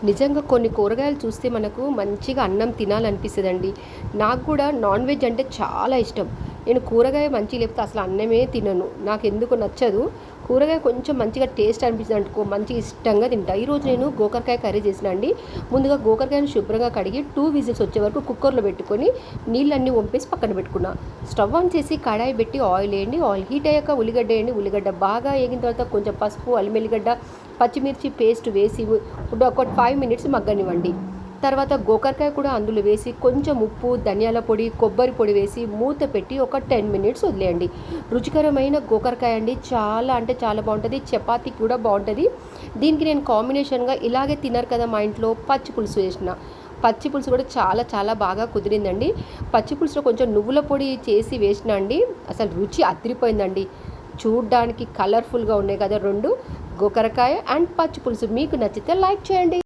నిజంగా కొన్ని కూరగాయలు చూస్తే మనకు మంచిగా అన్నం తినాలనిపిస్తదండి. నాకు కూడా నాన్ వెజ్ అంటే చాలా ఇష్టం. నేను కూరగాయ మంచిగా లేకపోతే అసలు అన్నమే తినను. నాకెందుకో నచ్చదు. కూరగాయ కొంచెం మంచిగా టేస్ట్ అనిపించిందనుకో మంచిగా ఇష్టంగా తింటా. ఈరోజు నేను గోకరకాయ కర్రీ చేసినా అండి. ముందుగా గోకరకాయను శుభ్రంగా కడిగి 2 విజిల్స్ వచ్చే వరకు కుక్కర్‌లో పెట్టుకొని నీళ్ళన్నీ వంపేసి పక్కన పెట్టుకున్నా. స్టవ్ ఆన్ చేసి కడాయి పెట్టి ఆయిల్ ఎయండి. ఆయిల్ హీట్ అయ్యాక ఉల్లిగడ్డ ఎయండి. ఉల్లిగడ్డ బాగా ఏగిన తర్వాత కొంచెం పసుపు, అల్లం ఎల్లిగడ్డ, పచ్చిమిర్చి పేస్ట్ వేసి ఒక 5 మినిట్స్ మగ్గనివ్వండి. తర్వాత గోకరకాయ కూడా అందులో వేసి కొంచెం ఉప్పు, ధనియాల పొడి, కొబ్బరి పొడి వేసి మూత పెట్టి ఒక 10 మినిట్స్ వదిలేయండి. రుచికరమైన గోకరకాయ అండి. చాలా అంటే చాలా బాగుంటుంది. చపాతీకి కూడా బాగుంటుంది. దీనికి నేను కాంబినేషన్గా ఇలాగే తినరు కదా మా ఇంట్లో పచ్చి పులుసు వేసిన. పచ్చి పులుసు కూడా చాలా చాలా బాగా కుదిరిందండి. పచ్చి పులుసులో కొంచెం నువ్వుల పొడి చేసి వేసిన అండి. అసలు రుచి అదిరిపోయిందండి. చూడ్డానికి కలర్ఫుల్గా ఉన్నాయి కదా 2 గోకరకాయ అండ్ పచ్చి పులుసు. మీకు నచ్చితే లైక్ చేయండి.